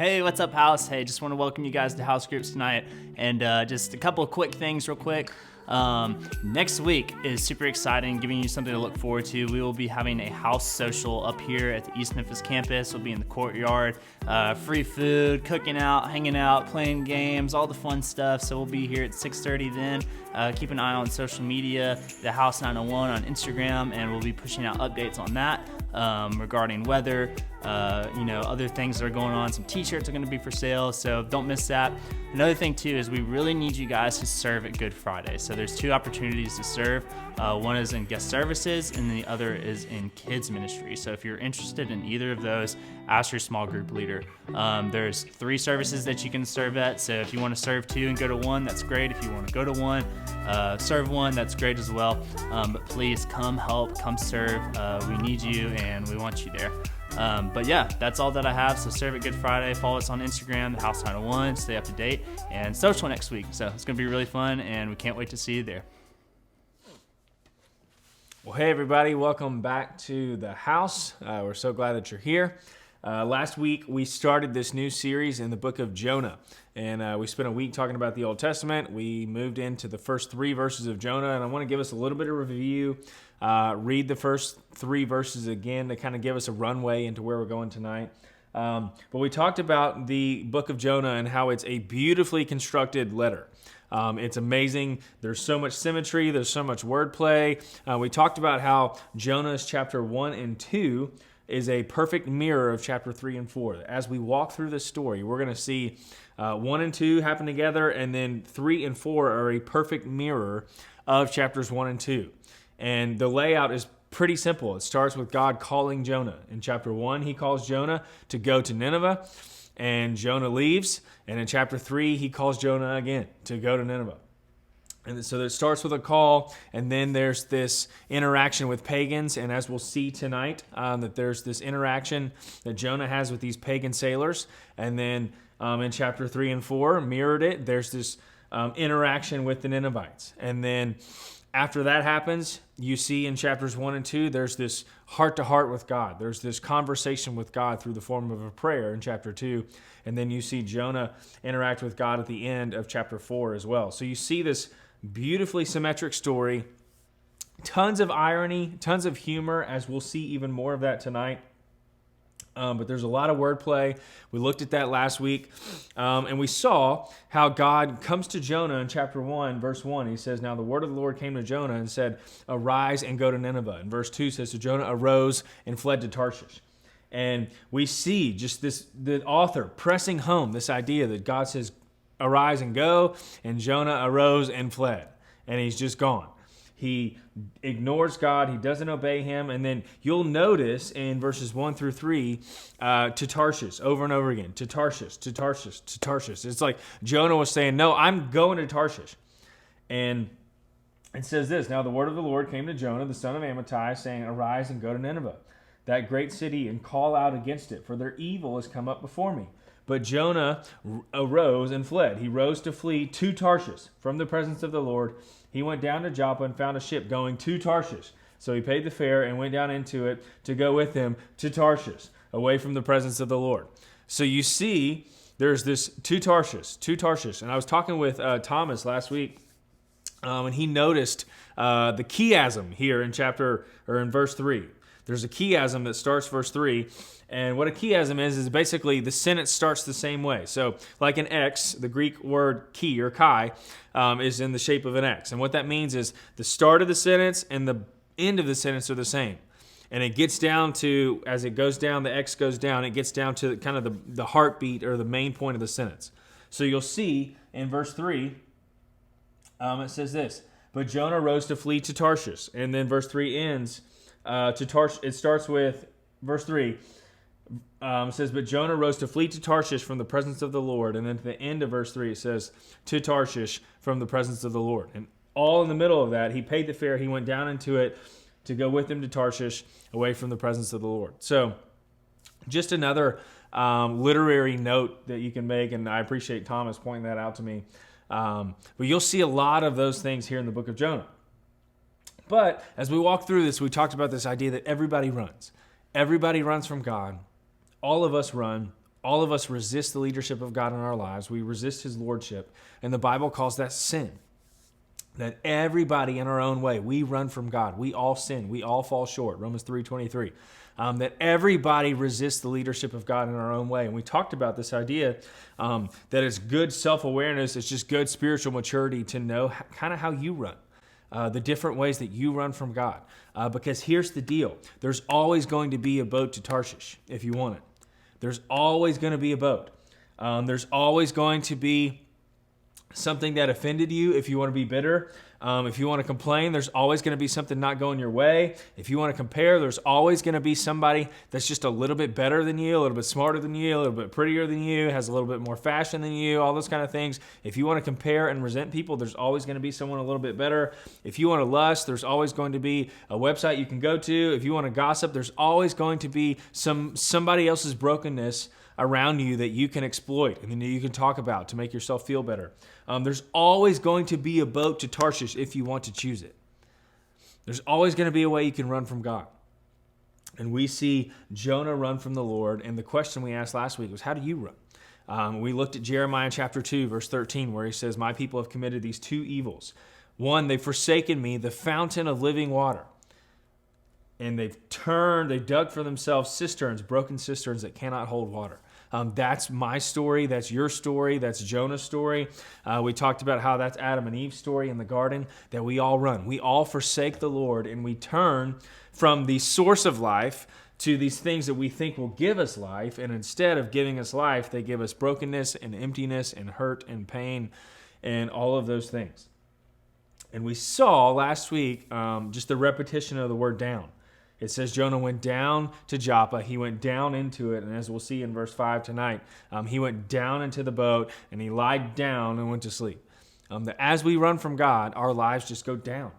Hey, what's up, house? Hey, just want to welcome you guys to house groups tonight. And just a couple of quick things real quick. Next week is super exciting, giving you something to look forward to. We will be having a house social up here at the East Memphis campus. We'll be in the courtyard, free food, cooking out, hanging out, playing games, all the fun stuff. So we'll be here at 6:30 then. Keep an eye on social media, the House 901 on Instagram, and we'll be pushing out updates on that regarding weather, other things that are going on. Some t-shirts are going to be for sale, so don't miss that. Another thing too is we really need you guys to serve at Good Friday. So there's two opportunities to serve. One is in guest services and the other is in kids ministry. So if you're interested in either of those, ask your small group leader. There's 3 services that you can serve at. So if you want to serve 2 and go to 1, that's great. If you want to go to 1, serve 1, that's great as well. But please come help, come serve. We need you and we want you there. But yeah, that's all that I have. So serve it Good Friday. Follow us on Instagram, the House 901, stay up to date, and social next week. So it's going to be really fun, and we can't wait to see you there. Well, hey everybody, welcome back to the house. We're so glad that you're here. Last week we started this new series in the book of Jonah, and we spent a week talking about the Old Testament. We moved into the first 3 verses of Jonah, and I want to give us a little bit of review. Read the first 3 verses again to kind of give us a runway into where we're going tonight. But we talked about the book of Jonah and how it's a beautifully constructed letter. It's amazing. There's so much symmetry. There's so much wordplay. We talked about how Jonah's chapter 1 and 2 is a perfect mirror of chapter 3 and 4. As we walk through this story, we're going to see 1 and 2 happen together, and then 3 and 4 are a perfect mirror of chapters 1 and 2. And the layout is pretty simple. It starts with God calling Jonah. In chapter 1, he calls Jonah to go to Nineveh, and Jonah leaves. And in chapter 3, he calls Jonah again to go to Nineveh. And so it starts with a call, and then there's this interaction with pagans. And as we'll see tonight, that there's this interaction that Jonah has with these pagan sailors. And then in chapter 3 and 4, mirrored it, there's this interaction with the Ninevites. And then after that happens, you see in chapters 1 and 2, there's this heart-to-heart with God. There's this conversation with God through the form of a prayer in chapter 2. And then you see Jonah interact with God at the end of chapter 4 as well. So you see this beautifully symmetric story, tons of irony, tons of humor, as we'll see even more of that tonight. But there's a lot of wordplay. We looked at that last week, and we saw how God comes to Jonah in chapter 1, verse 1. He says, "Now the word of the Lord came to Jonah and said, 'Arise and go to Nineveh.'" And verse 2 says, "So Jonah arose and fled to Tarshish." And we see just the author pressing home this idea that God says, "Arise and go," and Jonah arose and fled, and he's just gone. He ignores God. He doesn't obey him. And then you'll notice in verses 1 through 3, to Tarshish over and over again. To Tarshish, to Tarshish, to Tarshish. It's like Jonah was saying, no, I'm going to Tarshish. And it says this, "Now the word of the Lord came to Jonah, the son of Amittai, saying, 'Arise and go to Nineveh, that great city, and call out against it, for their evil has come up before me.' But Jonah arose and fled. He rose to flee to Tarshish from the presence of the Lord. He went down to Joppa and found a ship going to Tarshish. So he paid the fare and went down into it to go with him to Tarshish, away from the presence of the Lord." So you see, there's this to Tarshish. And I was talking with Thomas last week, and he noticed the chiasm here in verse 3. There's a chiasm that starts verse 3. And what a chiasm is basically the sentence starts the same way. So like an X, the Greek word chi or chi is in the shape of an X. And what that means is the start of the sentence and the end of the sentence are the same. And it gets down to, as it goes down, the X goes down, it gets down to kind of the heartbeat or the main point of the sentence. So you'll see in verse 3, it says this, "But Jonah rose to flee to Tarshish." And then verse 3 ends to Tarshish. It starts with verse 3. It says, "But Jonah rose to flee to Tarshish from the presence of the Lord." And then to the end of verse 3, it says, "To Tarshish from the presence of the Lord." And all in the middle of that, he paid the fare. He went down into it to go with him to Tarshish, away from the presence of the Lord. So just another literary note that you can make, and I appreciate Thomas pointing that out to me. But you'll see a lot of those things here in the book of Jonah. But as we walk through this, we talked about this idea that everybody runs. Everybody runs from God. All of us run. All of us resist the leadership of God in our lives. We resist his lordship. And the Bible calls that sin. That everybody in our own way, we run from God. We all sin. We all fall short. Romans 3:23. That everybody resists the leadership of God in our own way. And we talked about this idea that it's good self-awareness. It's just good spiritual maturity to know kind of how you run. The different ways that you run from God. Because here's the deal. There's always going to be a boat to Tarshish if you want it. There's always going to be a boat. There's always going to be something that offended you if you want to be bitter. If you want to complain, there's always going to be something not going your way. If you want to compare, there's always going to be somebody that's just a little bit better than you, a little bit smarter than you, a little bit prettier than you, has a little bit more fashion than you, all those kind of things. If you want to compare and resent people, there's always going to be someone a little bit better. If you want to lust, there's always going to be a website you can go to. If you want to gossip, there's always going to be somebody else's brokenness around you that you can exploit and then you can talk about to make yourself feel better. There's always going to be a boat to Tarshish if you want to choose it. There's always going to be a way you can run from God. And we see Jonah run from the Lord. And the question we asked last week was, how do you run? We looked at Jeremiah chapter 2, verse 13, where he says, my people have committed these two evils. One, they've forsaken me, the fountain of living water. And they've dug for themselves cisterns, broken cisterns that cannot hold water. That's my story. That's your story. That's Jonah's story. We talked about how that's Adam and Eve's story in the garden, that we all run. We all forsake the Lord, and we turn from the source of life to these things that we think will give us life. And instead of giving us life, they give us brokenness and emptiness and hurt and pain and all of those things. And we saw last week just the repetition of the word down. It says Jonah went down to Joppa. He went down into it. And as we'll see in verse 5 tonight, he went down into the boat and he lied down and went to sleep. That as we run from God, our lives just go down.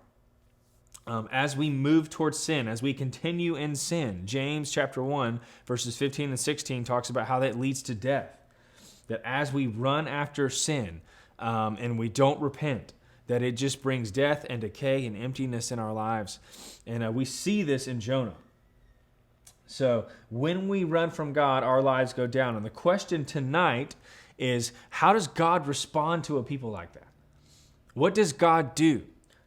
As we move towards sin, as we continue in sin, James chapter 1, verses 15 and 16 talks about how that leads to death. That as we run after sin and we don't repent, that it just brings death and decay and emptiness in our lives. And we see this in Jonah. So when we run from God, our lives go down. And the question tonight is, how does God respond to a people like that? What does God do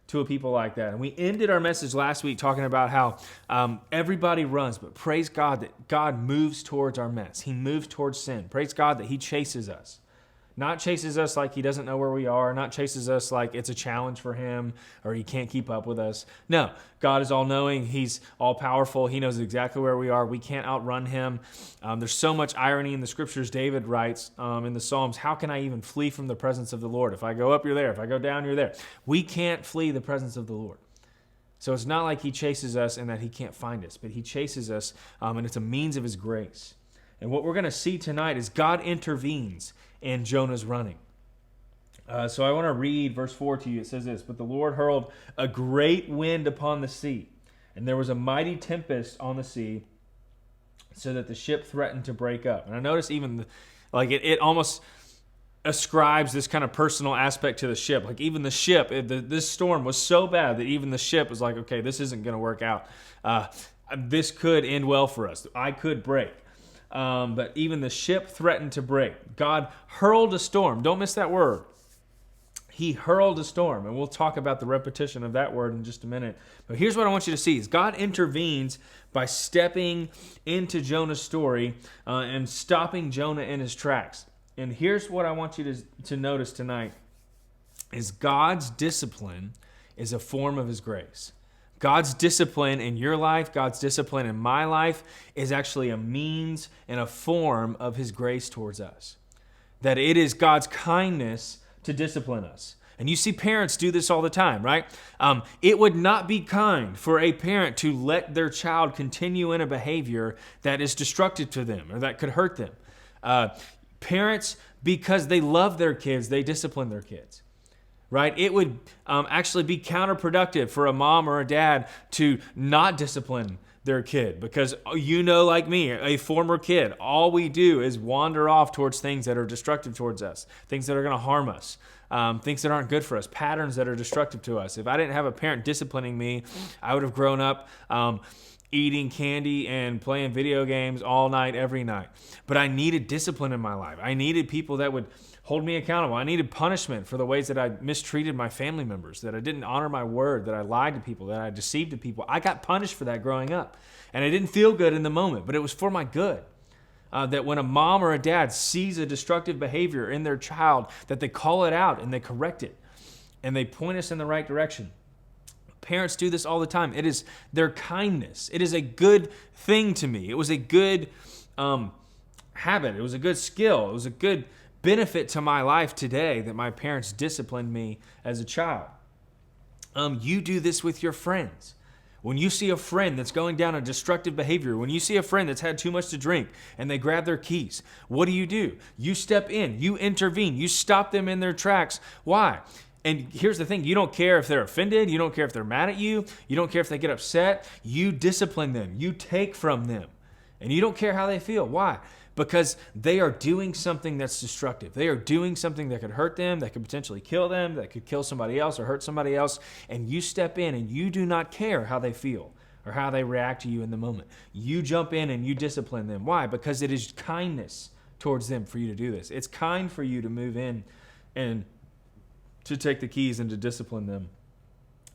to a people like that? And we ended our message last week talking about how everybody runs, but praise God that God moves towards our mess. He moves towards sin. Praise God that he chases us. Not chases us like he doesn't know where we are, not chases us like it's a challenge for him or he can't keep up with us. No, God is all-knowing. He's all-powerful. He knows exactly where we are. We can't outrun him. There's so much irony in the scriptures. David writes in the Psalms, how can I even flee from the presence of the Lord? If I go up, you're there. If I go down, you're there. We can't flee the presence of the Lord. So it's not like he chases us and that he can't find us, but he chases us and it's a means of his grace. And what we're going to see tonight is God intervenes in Jonah's running. So I want to read verse 4 to you. It says this, but the Lord hurled a great wind upon the sea, and there was a mighty tempest on the sea, so that the ship threatened to break up. And I notice even it almost ascribes this kind of personal aspect to the ship. Like even the ship, this storm was so bad that even the ship was like, okay, this isn't going to work out. This could end well for us. I could break. But even the ship threatened to break. God hurled a storm. Don't miss that word. He hurled a storm. And we'll talk about the repetition of that word in just a minute. But here's what I want you to see. Is God intervenes by stepping into Jonah's story and stopping Jonah in his tracks. And here's what I want you to notice tonight. Is God's discipline is a form of his grace. God's discipline in your life, God's discipline in my life is actually a means and a form of his grace towards us. That it is God's kindness to discipline us. And you see parents do this all the time, right? It would not be kind for a parent to let their child continue in a behavior that is destructive to them or that could hurt them. Parents, because they love their kids, they discipline their kids. Right? It would actually be counterproductive for a mom or a dad to not discipline their kid because like me, a former kid, all we do is wander off towards things that are destructive towards us, things that are going to harm us, things that aren't good for us, patterns that are destructive to us. If I didn't have a parent disciplining me, I would have grown up eating candy and playing video games all night, every night. But I needed discipline in my life. I needed people that would hold me accountable. I needed punishment for the ways that I mistreated my family members, that I didn't honor my word, that I lied to people, that I deceived to people. I got punished for that growing up. And I didn't feel good in the moment, but it was for my good. That when a mom or a dad sees a destructive behavior in their child, that they call it out and they correct it and they point us in the right direction. Parents do this all the time. It is their kindness. It is a good thing to me. It was a good habit. It was a good skill. It was a good benefit to my life today that my parents disciplined me as a child. You do this with your friends. When you see a friend that's going down a destructive behavior, when you see a friend that's had too much to drink and they grab their keys, what do? You step in, you intervene, you stop them in their tracks. Why? And here's the thing, you don't care if they're offended, you don't care if they're mad at you, you don't care if they get upset, you discipline them, you take from them, and you don't care how they feel. Why? Because they are doing something that's destructive. They are doing something that could hurt them, that could potentially kill them, that could kill somebody else or hurt somebody else, and you step in and you do not care how they feel or how they react to you in the moment. You jump in and you discipline them. Why? Because it is kindness towards them for you to do this. It's kind for you to move in and to take the keys and to discipline them.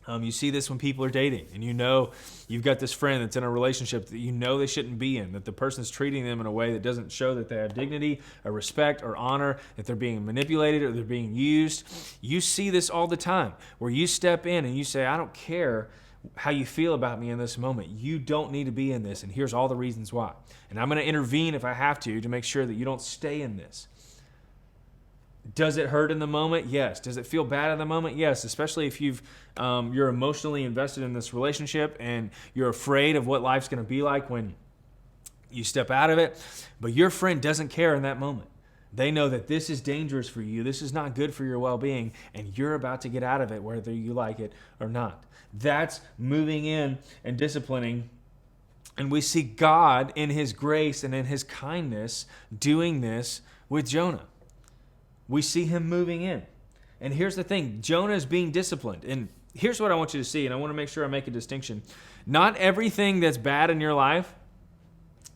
You see this when people are dating, and you know you've got this friend that's in a relationship that you know they shouldn't be in, that the person's treating them in a way that doesn't show that they have dignity or respect or honor, that they're being manipulated or they're being used. You see this all the time, where you step in and you say, I don't care how you feel about me in this moment. You don't need to be in this, and here's all the reasons why. And I'm going to intervene if I have to make sure that you don't stay in this. Does it hurt in the moment? Yes. Does it feel bad in the moment? Yes. Especially if you're emotionally invested in this relationship and you're afraid of what life's going to be like when you step out of it. But your friend doesn't care in that moment. They know that this is dangerous for you. This is not good for your well-being, and you're about to get out of it whether you like it or not. That's moving in and disciplining. And we see God in his grace and in his kindness doing this with Jonah. We see him moving in. And here's the thing, Jonah is being disciplined. And here's what I want you to see, and I want to make sure I make a distinction. Not everything that's bad in your life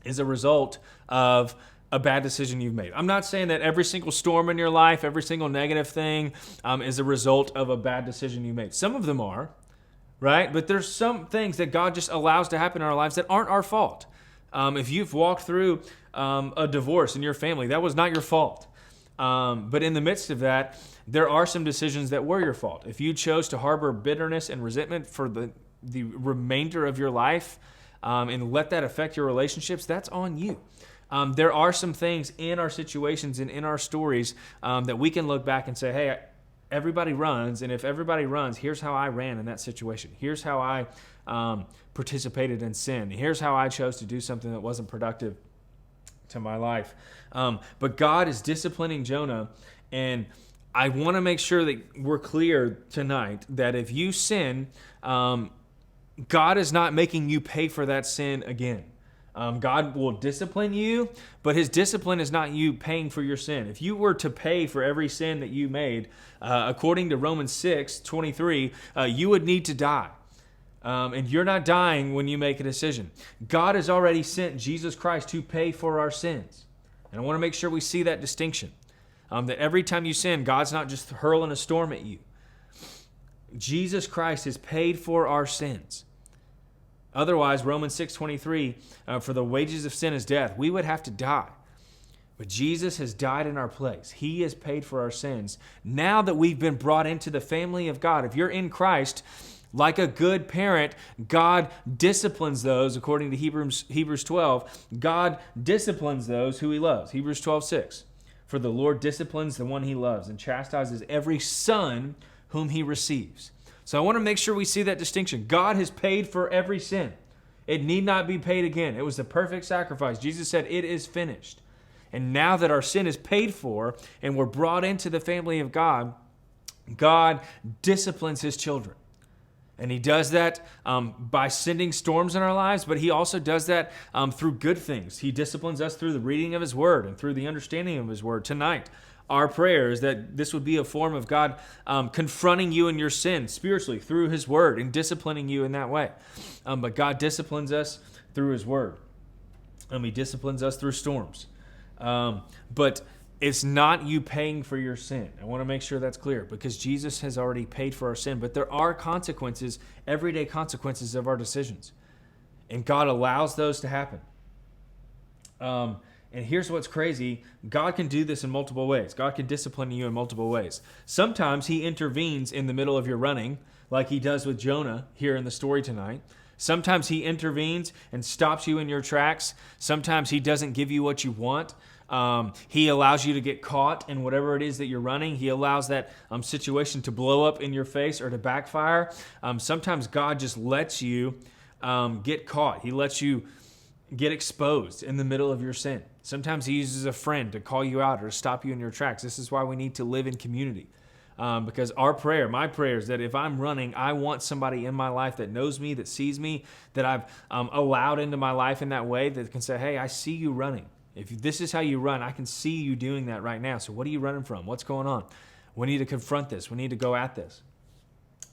is a result of a bad decision you've made. I'm not saying that every single storm in your life, every single negative thing is a result of a bad decision you made. Some of them are, right? But there's some things that God just allows to happen in our lives that aren't our fault. If you've walked through a divorce in your family, that was not your fault. But in the midst of that, there are some decisions that were your fault. If you chose to harbor bitterness and resentment for the remainder of your life and let that affect your relationships, that's on you. There are some things in our situations and in our stories that we can look back and say, hey, everybody runs, and if everybody runs, here's how I ran in that situation. Here's how I participated in sin. Here's how I chose to do something that wasn't productive to my life. But God is disciplining Jonah, and I want to make sure that we're clear tonight that if you sin, God is not making you pay for that sin again. God will discipline you, but his discipline is not you paying for your sin. If you were to pay for every sin that you made, according to Romans 6:23, you would need to die. And you're not dying when you make a decision. God has already sent Jesus Christ to pay for our sins. And I want to make sure we see that distinction. That every time you sin, God's not just hurling a storm at you. Jesus Christ has paid for our sins. Otherwise, Romans 6:23, for the wages of sin is death. We would have to die. But Jesus has died in our place. He has paid for our sins. Now that we've been brought into the family of God, if you're in Christ, like a good parent, God disciplines those, according to Hebrews 12, God disciplines those who he loves. Hebrews 12:6. For the Lord disciplines the one he loves and chastises every son whom he receives. So I want to make sure we see that distinction. God has paid for every sin. It need not be paid again. It was the perfect sacrifice. Jesus said, it is finished. And now that our sin is paid for and we're brought into the family of God, God disciplines his children. And he does that by sending storms in our lives, but he also does that through good things. He disciplines us through the reading of his word and through the understanding of his word. Tonight, our prayer is that this would be a form of God confronting you in your sin spiritually through his word and disciplining you in that way. But God disciplines us through his word. He disciplines us through storms. But it's not you paying for your sin. I want to make sure that's clear because Jesus has already paid for our sin. But there are consequences, everyday consequences of our decisions. And God allows those to happen. And here's what's crazy. God can do this in multiple ways. God can discipline you in multiple ways. Sometimes he intervenes in the middle of your running, like he does with Jonah here in the story tonight. Sometimes he intervenes and stops you in your tracks. Sometimes he doesn't give you what you want. He allows you to get caught in whatever it is that you're running. He allows that situation to blow up in your face or to backfire. Sometimes God just lets you get caught. He lets you get exposed in the middle of your sin. Sometimes he uses a friend to call you out or to stop you in your tracks. This is why we need to live in community. Because my prayer is that if I'm running, I want somebody in my life that knows me, that sees me, that I've allowed into my life in that way, that can say, hey, I see you running. If this is how you run, I can see you doing that right now. So what are you running from? What's going on? We need to confront this. We need to go at this.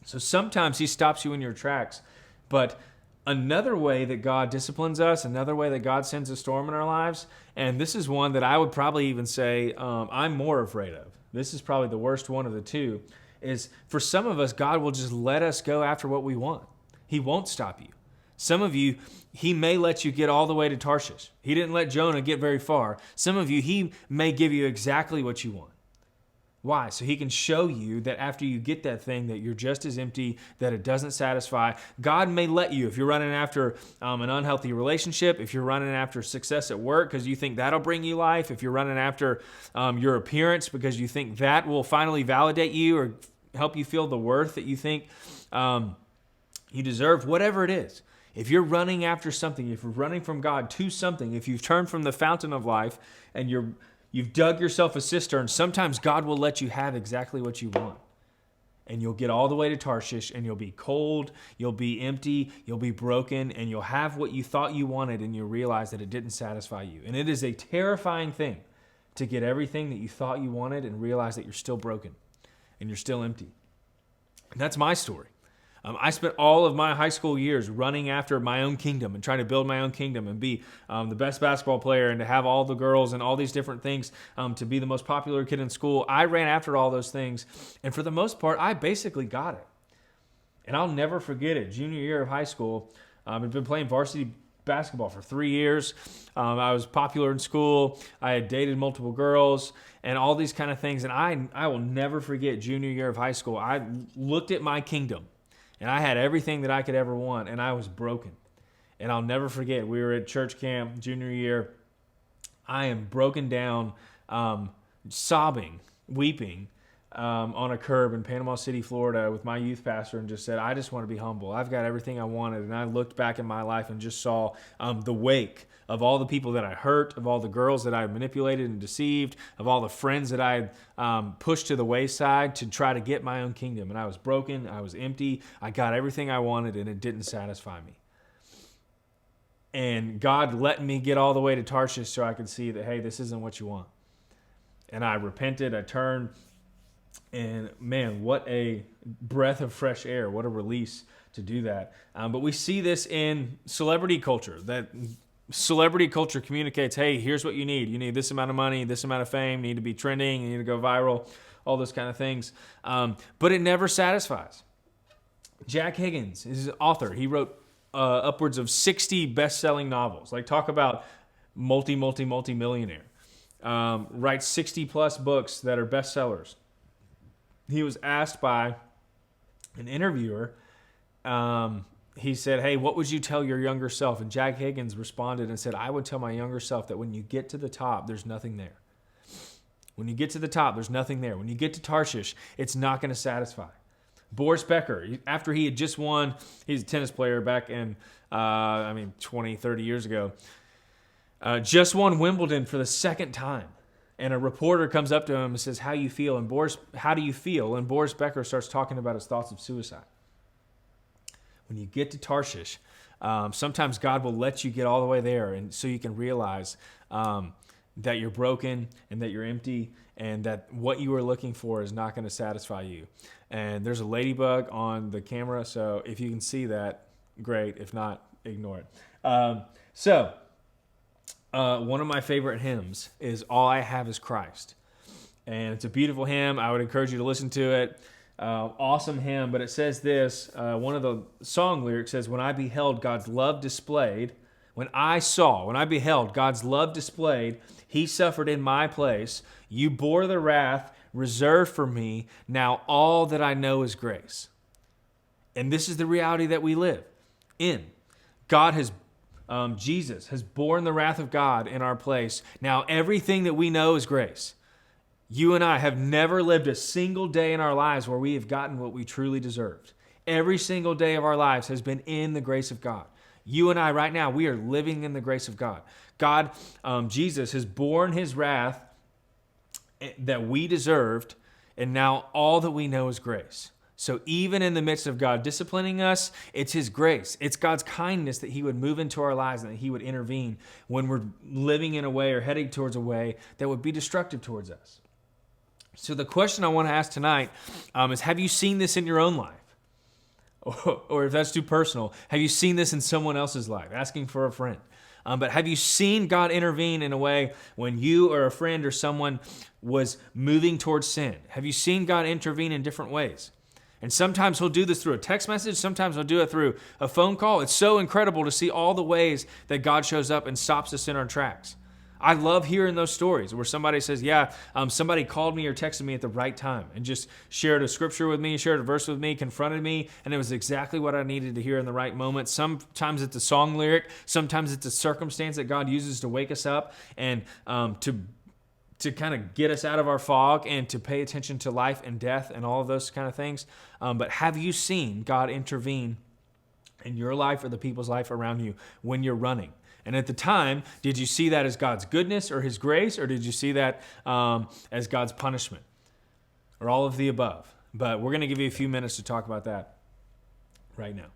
So sometimes he stops you in your tracks, but another way that God disciplines us, another way that God sends a storm in our lives, and this is one that I would probably even say I'm more afraid of. This is probably the worst one of the two, is for some of us, God will just let us go after what we want. He won't stop you. Some of you, he may let you get all the way to Tarshish. He didn't let Jonah get very far. Some of you, he may give you exactly what you want. Why? So he can show you that after you get that thing that you're just as empty, that it doesn't satisfy. God may let you, if you're running after an unhealthy relationship, if you're running after success at work because you think that'll bring you life, if you're running after your appearance because you think that will finally validate you or help you feel the worth that you think you deserve, whatever it is. If you're running after something, if you're running from God to something, if you've turned from the fountain of life and you've dug yourself a cistern, sometimes God will let you have exactly what you want. And you'll get all the way to Tarshish and you'll be cold, you'll be empty, you'll be broken, and you'll have what you thought you wanted and you'll realize that it didn't satisfy you. And it is a terrifying thing to get everything that you thought you wanted and realize that you're still broken and you're still empty. And that's my story. I spent all of my high school years running after my own kingdom and trying to build my own kingdom and be the best basketball player and to have all the girls and all these different things, to be the most popular kid in school. I ran after all those things, and for the most part, I basically got it. And I'll never forget it. Junior year of high school, I'd been playing varsity basketball for 3 years. I was popular in school. I had dated multiple girls and all these kind of things. And I will never forget junior year of high school. I looked at my kingdom. And I had everything that I could ever want, and I was broken. And I'll never forget, we were at church camp junior year. I am broken down, sobbing, weeping on a curb in Panama City, Florida with my youth pastor and just said, I just want to be humble. I've got everything I wanted. And I looked back in my life and just saw the wake of all the people that I hurt, of all the girls that I manipulated and deceived, of all the friends that I pushed to the wayside to try to get my own kingdom. And I was broken. I was empty. I got everything I wanted, and it didn't satisfy me. And God let me get all the way to Tarshish so I could see that, hey, this isn't what you want. And I repented. I turned. And man, what a breath of fresh air. What a release to do that. But we see this in celebrity culture, that celebrity culture communicates, hey, here's what you need. You need this amount of money, this amount of fame, you need to be trending, you need to go viral, all those kind of things. But it never satisfies. Jack Higgins is an author. He wrote upwards of 60 best-selling novels. Like, talk about multi-millionaire. Writes 60-plus books that are bestsellers. He was asked by an interviewer, he said, hey, what would you tell your younger self? And Jack Higgins responded and said, I would tell my younger self that when you get to the top, there's nothing there. When you get to the top, there's nothing there. When you get to Tarshish, it's not going to satisfy. Boris Becker, after he had just won, he's a tennis player back in, 20, 30 years ago, just won Wimbledon for the second time. And a reporter comes up to him and says, how do you feel? And Boris Becker starts talking about his thoughts of suicide. When you get to Tarshish, sometimes God will let you get all the way there, and so you can realize that you're broken and that you're empty and that what you are looking for is not going to satisfy you. And there's a ladybug on the camera, so if you can see that, great. If not, ignore it. One of my favorite hymns is All I Have Is Christ. And it's a beautiful hymn. I would encourage you to listen to it. Awesome hymn, but it says this. One of the song lyrics says, when I beheld God's love displayed, when I beheld God's love displayed, he suffered in my place. You bore the wrath reserved for me. Now all that I know is grace. And this is the reality that we live in. Jesus has borne the wrath of God in our place. Now everything that we know is grace. You and I have never lived a single day in our lives where we have gotten what we truly deserved. Every single day of our lives has been in the grace of God. You and I right now, we are living in the grace of God. Jesus has borne his wrath that we deserved, and now all that we know is grace. So even in the midst of God disciplining us, it's his grace. It's God's kindness that he would move into our lives and that he would intervene when we're living in a way or heading towards a way that would be destructive towards us. So the question I want to ask tonight is, have you seen this in your own life? Or if that's too personal, have you seen this in someone else's life? Asking for a friend. But have you seen God intervene in a way when you or a friend or someone was moving towards sin? Have you seen God intervene in different ways? And sometimes he'll do this through a text message. Sometimes he'll do it through a phone call. It's so incredible to see all the ways that God shows up and stops us in our tracks. I love hearing those stories where somebody says, somebody called me or texted me at the right time and just shared a scripture with me, shared a verse with me, confronted me, and it was exactly what I needed to hear in the right moment. Sometimes it's a song lyric. Sometimes it's a circumstance that God uses to wake us up and to kind of get us out of our fog and to pay attention to life and death and all of those kind of things. But have you seen God intervene in your life or the people's life around you when you're running? And at the time, did you see that as God's goodness or his grace, or did you see that as God's punishment, or all of the above? But we're going to give you a few minutes to talk about that right now.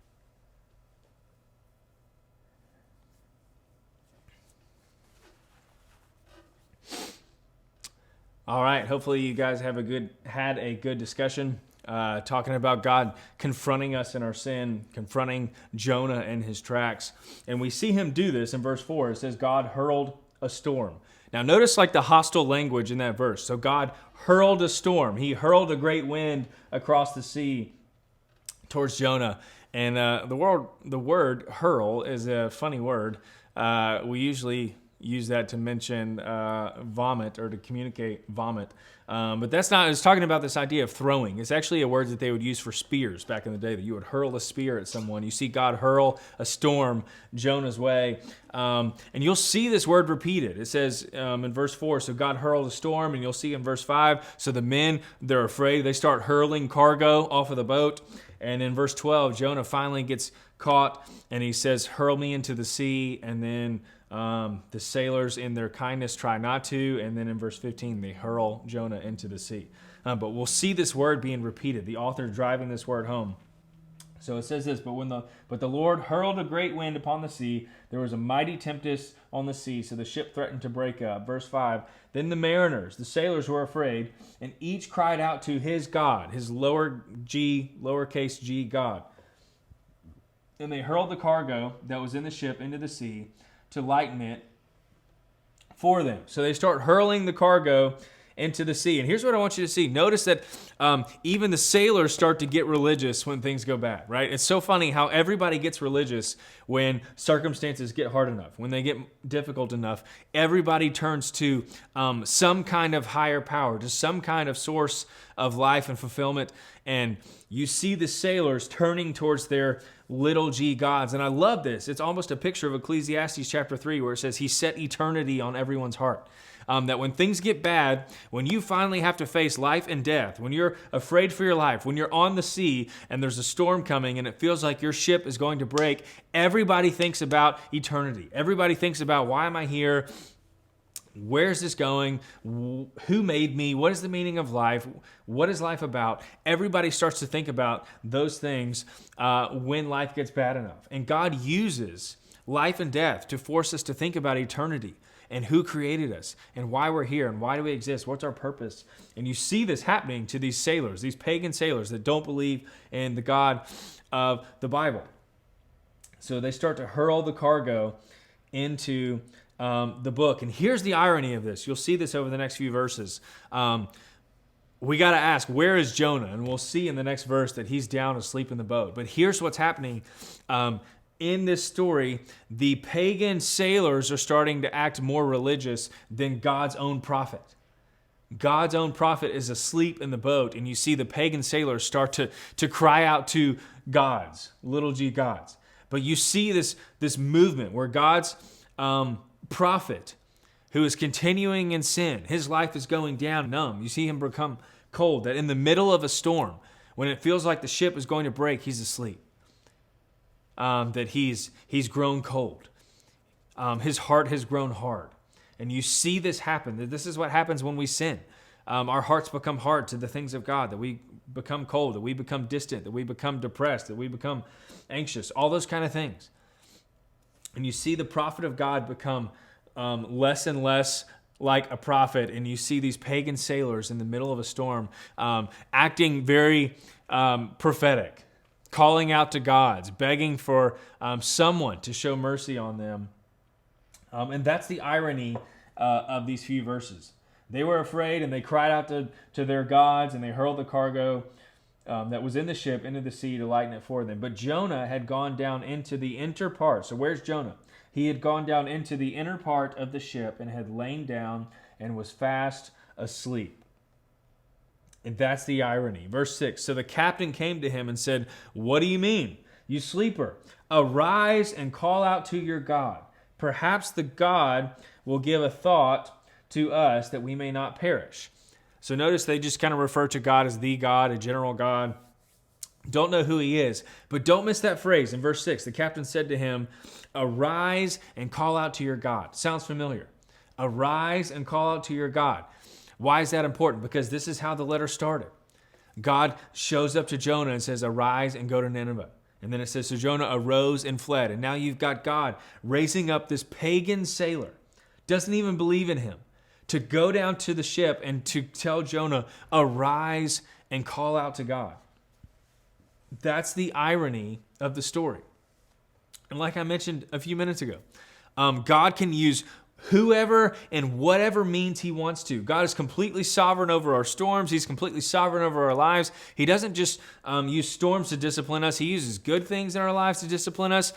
All right, hopefully you guys had a good discussion. Talking about God confronting us in our sin, confronting Jonah in his tracks. And we see him do this in verse 4. It says, God hurled a storm. Now notice like the hostile language in that verse. So God hurled a storm. He hurled a great wind across the sea towards Jonah. And the word hurl is a funny word. We usually use that to mention vomit or to communicate vomit. But that's not, it's talking about this idea of throwing. It's actually a word that they would use for spears back in the day, that you would hurl a spear at someone. You see God hurl a storm Jonah's way. And you'll see this word repeated. It says in verse 4, so God hurled a storm, and you'll see in verse 5, so the men, they're afraid. They start hurling cargo off of the boat. And in verse 12, Jonah finally gets caught, and he says, hurl me into the sea, and then the sailors in their kindness try not to, and then in verse 15 they hurl Jonah into the sea. But we'll see this word being repeated, the author driving this word home. So it says this, but the Lord hurled a great wind upon the sea. There was a mighty tempest on the sea, so the ship threatened to break up. Verse 5, then the mariners, the sailors, were afraid, and each cried out to his God, his lowercase g God. And they hurled the cargo that was in the ship into the sea to lighten it for them. So they start hurling the cargo into the sea. And here's what I want you to see. Notice that even the sailors start to get religious when things go bad, right? It's so funny how everybody gets religious when circumstances get hard enough, when they get difficult enough. Everybody turns to some kind of higher power, to some kind of source of life and fulfillment. And you see the sailors turning towards their little g gods. And I love this. It's almost a picture of Ecclesiastes chapter 3, where it says he set eternity on everyone's heart. That when things get bad, when you finally have to face life and death, when you're afraid for your life, when you're on the sea and there's a storm coming and it feels like your ship is going to break, everybody thinks about eternity. Everybody thinks about, why am I here? Where's this going? Who made me? What is the meaning of life? What is life about? Everybody starts to think about those things when life gets bad enough. And God uses life and death to force us to think about eternity. and who created us and why we're here and why do we exist? What's our purpose? And you see this happening to these sailors, these pagan sailors that don't believe in the God of the Bible. So they start to hurl the cargo into the book. And here's the irony of this. You'll see this over the next few verses. We got to ask, where is Jonah? And we'll see in the next verse that he's down asleep in the boat. But here's what's happening. In this story, the pagan sailors are starting to act more religious than God's own prophet. God's own prophet is asleep in the boat, and you see the pagan sailors start to cry out to gods, little g gods. But you see this movement where God's prophet, who is continuing in sin, his life is going down numb. You see him become cold, that in the middle of a storm, when it feels like the ship is going to break, he's asleep. That he's grown cold. His heart has grown hard. And you see this happen. That this is what happens when we sin. Our hearts become hard to the things of God, that we become cold, that we become distant, that we become depressed, that we become anxious, all those kind of things. And you see the prophet of God become less and less like a prophet, and you see these pagan sailors in the middle of a storm acting very prophetic, calling out to gods, begging for someone to show mercy on them. And that's the irony of these few verses. They were afraid, and they cried out to their gods, and they hurled the cargo that was in the ship into the sea to lighten it for them. But Jonah had gone down into the inner part. So where's Jonah? He had gone down into the inner part of the ship and had lain down and was fast asleep. And that's the irony. Verse 6, so the captain came to him and said, what do you mean, you sleeper? Arise and call out to your God. Perhaps the God will give a thought to us that we may not perish. So notice they just kind of refer to God as the God, a general God. Don't know who he is, but don't miss that phrase in verse 6. The captain said to him, arise and call out to your God. Sounds familiar. Arise and call out to your God. Why is that important? Because this is how the letter started. God shows up to Jonah and says, arise and go to Nineveh. And then it says, so Jonah arose and fled. And now you've got God raising up this pagan sailor, doesn't even believe in him, to go down to the ship and to tell Jonah, arise and call out to God. That's the irony of the story. And like I mentioned a few minutes ago, God can use whoever and whatever means he wants to. God is completely sovereign over our storms. He's completely sovereign over our lives. He doesn't just use storms to discipline us. He uses good things in our lives to discipline us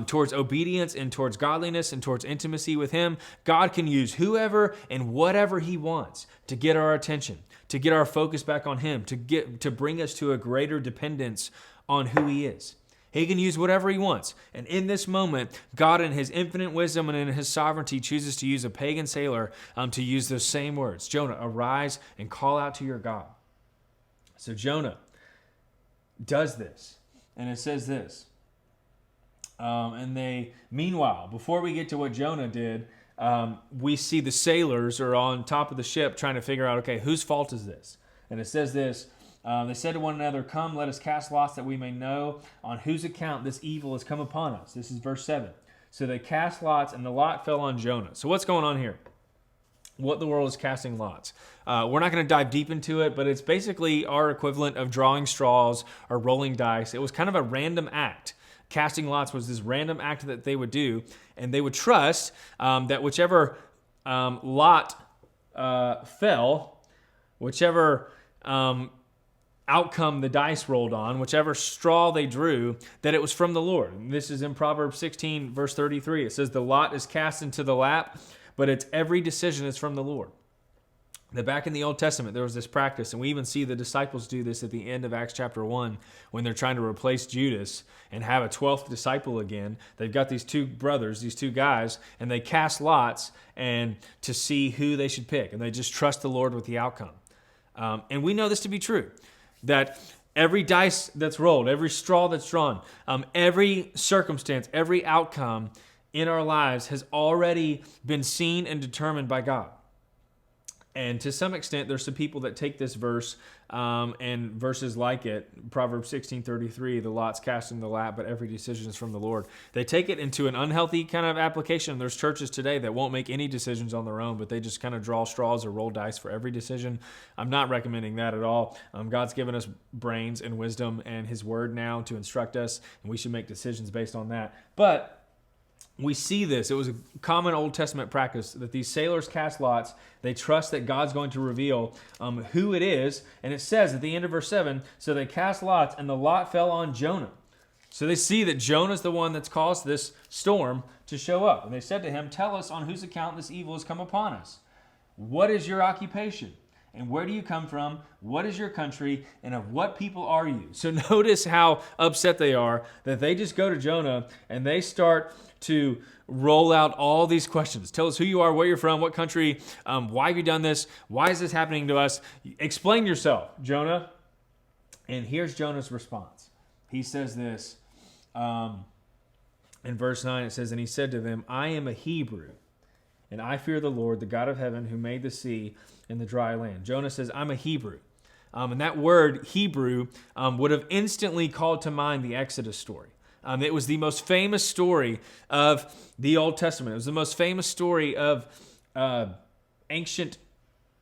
towards obedience and towards godliness and towards intimacy with him. God can use whoever and whatever he wants to get our attention, to get our focus back on him, to bring us to a greater dependence on who he is. He can use whatever he wants. And in this moment, God in his infinite wisdom and in his sovereignty chooses to use a pagan sailor to use those same words. Jonah, arise and call out to your God. So Jonah does this. And it says this. Meanwhile, before we get to what Jonah did, we see the sailors are on top of the ship trying to figure out, okay, whose fault is this? And it says this. They said to one another, come, let us cast lots that we may know on whose account this evil has come upon us. This is verse 7. So they cast lots, and the lot fell on Jonah. So what's going on here? What in the world is casting lots? We're not going to dive deep into it, but it's basically our equivalent of drawing straws or rolling dice. It was kind of a random act. Casting lots was this random act that they would do, and they would trust that whichever lot fell, whichever outcome the dice rolled on, whichever straw they drew, that it was from the Lord. And this is in Proverbs 16, verse 33. It says, the lot is cast into the lap, but its every decision is from the Lord. That back in the Old Testament, there was this practice, and we even see the disciples do this at the end of Acts chapter 1 when they're trying to replace Judas and have a 12th disciple again. They've got these two brothers, these two guys, and they cast lots and to see who they should pick, and they just trust the Lord with the outcome. And we know this to be true, that every dice that's rolled, every straw that's drawn, every circumstance, every outcome in our lives has already been seen and determined by God. And to some extent, there's some people that take this verse and verses like it, Proverbs 16:33, the lot's cast in the lap, but every decision is from the Lord. They take it into an unhealthy kind of application. There's churches today that won't make any decisions on their own, but they just kind of draw straws or roll dice for every decision. I'm not recommending that at all. God's given us brains and wisdom and his word now to instruct us, and we should make decisions based on that. But we see this. It was a common Old Testament practice that these sailors cast lots. They trust that God's going to reveal who it is. And it says at the end of verse 7, so they cast lots and the lot fell on Jonah. So they see that Jonah's the one that's caused this storm to show up. And they said to him, tell us on whose account this evil has come upon us. What is your occupation? And where do you come from? What is your country? And of what people are you? So notice how upset they are that they just go to Jonah and they start to roll out all these questions. Tell us who you are, where you're from, what country, why have you done this? Why is this happening to us? Explain yourself, Jonah. And here's Jonah's response. He says this in verse 9. It says, and he said to them, I am a Hebrew, and I fear the Lord, the God of heaven, who made the sea and the dry land. Jonah says, I'm a Hebrew. And that word Hebrew would have instantly called to mind the Exodus story. It was the most famous story of the Old Testament. It was the most famous story of ancient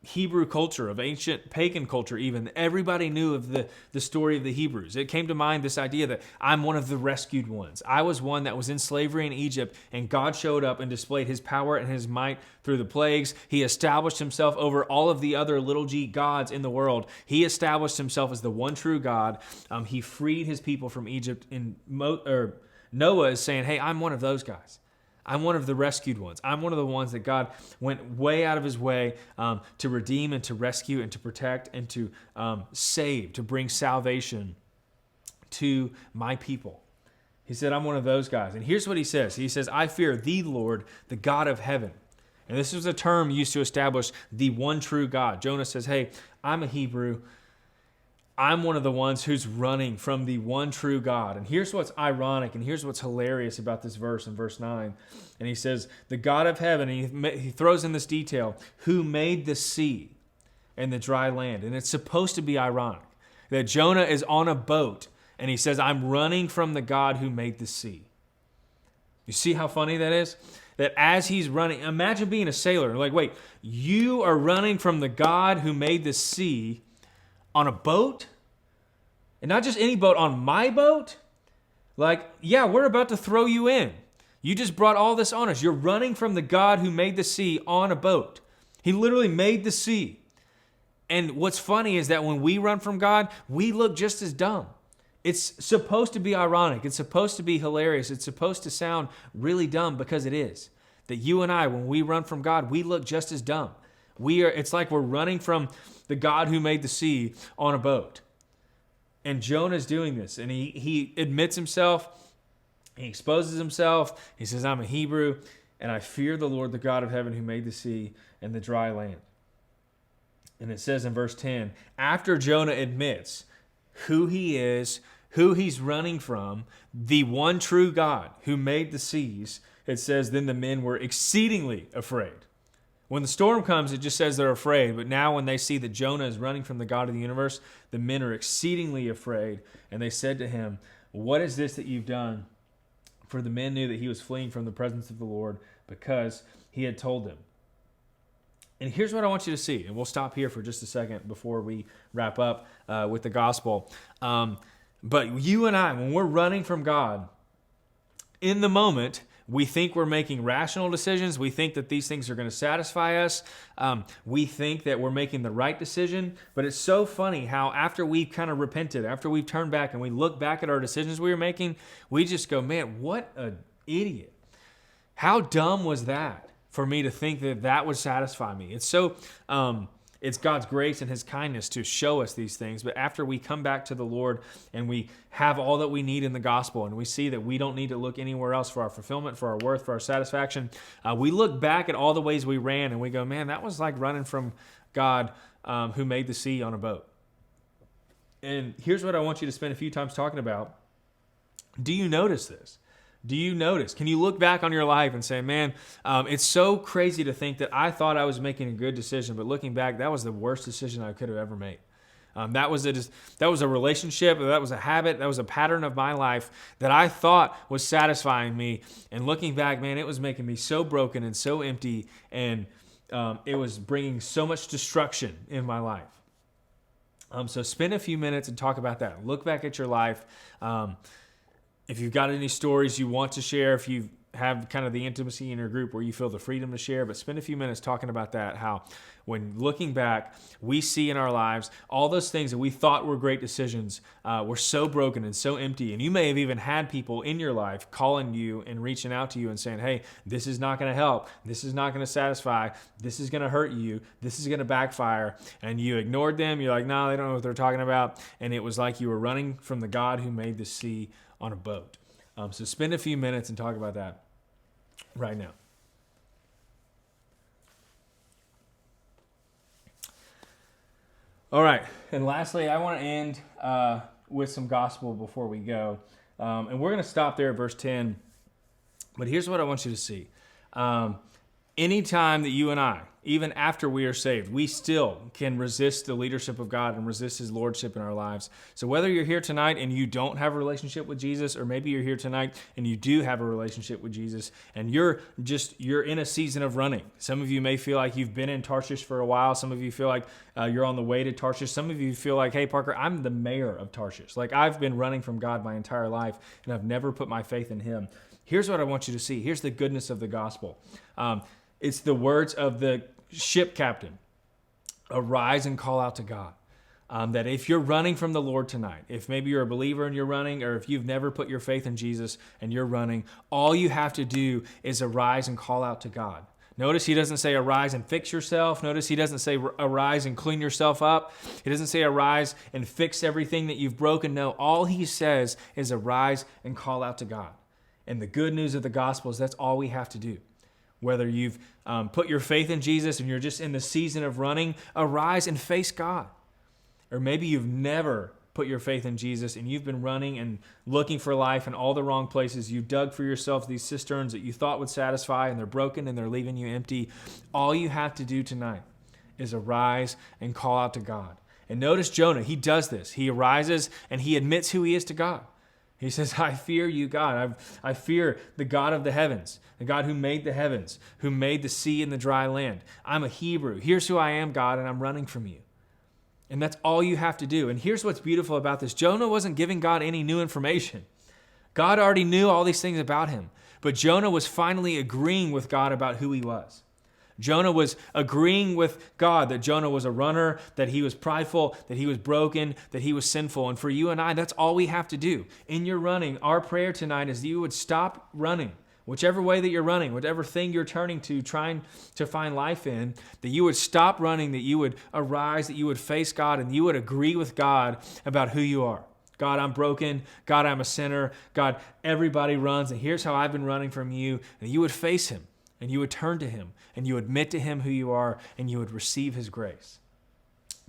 Hebrew culture, of ancient pagan culture even. Everybody knew of the story of the Hebrews. It came to mind this idea that I'm one of the rescued ones. I was one that was in slavery in Egypt, and God showed up and displayed his power and his might through the plagues. He established himself over all of the other little g gods in the world. He established himself as the one true God. He freed his people from Egypt. Noah is saying, hey, I'm one of those guys. I'm one of the rescued ones. I'm one of the ones that God went way out of his way to redeem and to rescue and to protect and to save, to bring salvation to my people. He said, I'm one of those guys. And here's what he says. He says, I fear the Lord, the God of heaven. And this was a term used to establish the one true God. Jonah says, hey, I'm a Hebrew. I'm one of the ones who's running from the one true God. And here's what's ironic and here's what's hilarious about this verse in verse 9. And he says, the God of heaven, and he throws in this detail, who made the sea and the dry land. And it's supposed to be ironic that Jonah is on a boat and he says, I'm running from the God who made the sea. You see how funny that is? That as he's running, imagine being a sailor. Like, wait, you are running from the God who made the sea on a boat? And not just any boat, on my boat? Like, yeah, we're about to throw you in. You just brought all this on us. You're running from the God who made the sea on a boat. He literally made the sea. And what's funny is that when we run from God, we look just as dumb. It's supposed to be ironic. It's supposed to be hilarious. It's supposed to sound really dumb because it is. That you and I, when we run from God, we look just as dumb. It's like we're running from the God who made the sea on a boat. And Jonah's doing this, and he admits himself, he exposes himself, he says, I'm a Hebrew, and I fear the Lord, the God of heaven, who made the sea and the dry land. And it says in verse 10, after Jonah admits who he is, who he's running from, the one true God who made the seas, it says, then the men were exceedingly afraid. When the storm comes, it just says they're afraid. But now when they see that Jonah is running from the God of the universe, the men are exceedingly afraid. And they said to him, what is this that you've done? For the men knew that he was fleeing from the presence of the Lord because he had told them. And here's what I want you to see. And we'll stop here for just a second before we wrap up with the gospel. But you and I, when we're running from God, in the moment, we think we're making rational decisions. We think that these things are going to satisfy us. We think that we're making the right decision. But it's so funny how after we've kind of repented, after we've turned back and we look back at our decisions we were making, we just go, man, what an idiot. How dumb was that for me to think that that would satisfy me? It's so... It's God's grace and his kindness to show us these things. But after we come back to the Lord and we have all that we need in the gospel and we see that we don't need to look anywhere else for our fulfillment, for our worth, for our satisfaction, we look back at all the ways we ran and we go, man, that was like running from God who made the sea on a boat. And here's what I want you to spend a few times talking about. Do you notice this? Do you notice? Can you look back on your life and say, man, it's so crazy to think that I thought I was making a good decision, but looking back, that was the worst decision I could have ever made. That was a relationship, that was a habit, that was a pattern of my life that I thought was satisfying me. And looking back, man, it was making me so broken and so empty, and it was bringing so much destruction in my life. So spend a few minutes and talk about that. Look back at your life. If you've got any stories you want to share, if you have kind of the intimacy in your group where you feel the freedom to share, but spend a few minutes talking about that, how when looking back, we see in our lives all those things that we thought were great decisions were so broken and so empty. And you may have even had people in your life calling you and reaching out to you and saying, hey, this is not going to help. This is not going to satisfy. This is going to hurt you. This is going to backfire. And you ignored them. You're like, no, they don't know what they're talking about. And it was like you were running from the God who made the sea on a boat. So spend a few minutes and talk about that right now. All right. And lastly, I want to end with some gospel before we go. And we're going to stop there at verse 10. But here's what I want you to see. Anytime that you and I, even after we are saved, we still can resist the leadership of God and resist his lordship in our lives. So whether you're here tonight and you don't have a relationship with Jesus, or maybe you're here tonight and you do have a relationship with Jesus, and you're in a season of running. Some of you may feel like you've been in Tarshish for a while. Some of you feel like you're on the way to Tarshish. Some of you feel like, hey, Parker, I'm the mayor of Tarshish. Like, I've been running from God my entire life and I've never put my faith in him. Here's what I want you to see. Here's the goodness of the gospel. It's the words of the ship captain. Arise and call out to God. That if you're running from the Lord tonight, if maybe you're a believer and you're running, or if you've never put your faith in Jesus and you're running, all you have to do is arise and call out to God. Notice he doesn't say arise and fix yourself. Notice he doesn't say arise and clean yourself up. He doesn't say arise and fix everything that you've broken. No, all he says is arise and call out to God. And the good news of the gospel is that's all we have to do. Whether you've put your faith in Jesus and you're just in the season of running, arise and face God. Or maybe you've never put your faith in Jesus and you've been running and looking for life in all the wrong places. You dug for yourself these cisterns that you thought would satisfy, and they're broken and they're leaving you empty. All you have to do tonight is arise and call out to God. And notice Jonah, he does this. He arises and he admits who he is to God. He says, I fear you, God. I fear the God of the heavens, the God who made the heavens, who made the sea and the dry land. I'm a Hebrew. Here's who I am, God, and I'm running from you. And that's all you have to do. And here's what's beautiful about this. Jonah wasn't giving God any new information. God already knew all these things about him. But Jonah was finally agreeing with God about who he was. Jonah was agreeing with God that Jonah was a runner, that he was prideful, that he was broken, that he was sinful. And for you and I, that's all we have to do. In your running, our prayer tonight is that you would stop running. Whichever way that you're running, whatever thing you're turning to, trying to find life in, that you would stop running, that you would arise, that you would face God, and you would agree with God about who you are. God, I'm broken. God, I'm a sinner. God, everybody runs, and here's how I've been running from you. And you would face him. And you would turn to him, and you admit to him who you are, and you would receive his grace.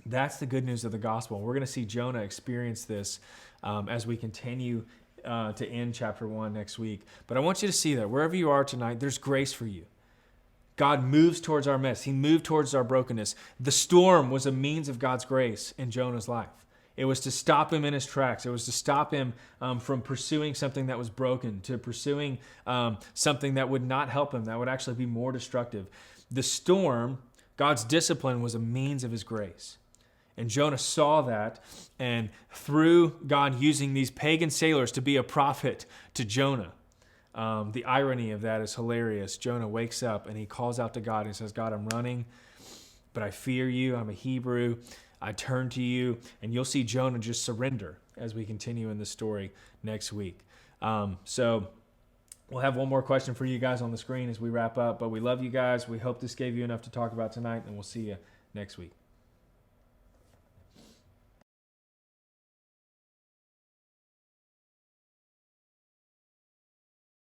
That's the good news of the gospel. We're going to see Jonah experience this as we continue to end chapter 1 next week. But I want you to see that wherever you are tonight, there's grace for you. God moves towards our mess. He moved towards our brokenness. The storm was a means of God's grace in Jonah's life. It was to stop him in his tracks. It was to stop him from pursuing something that was broken, to pursuing something that would not help him, that would actually be more destructive. The storm, God's discipline, was a means of his grace. And Jonah saw that, and through God using these pagan sailors to be a prophet to Jonah, the irony of that is hilarious. Jonah wakes up and he calls out to God and says, God, I'm running, but I fear you. I'm a Hebrew. I turn to you, and you'll see Jonah just surrender as we continue in the story next week. So we'll have one more question for you guys on the screen as we wrap up, but we love you guys. We hope this gave you enough to talk about tonight, and we'll see you next week.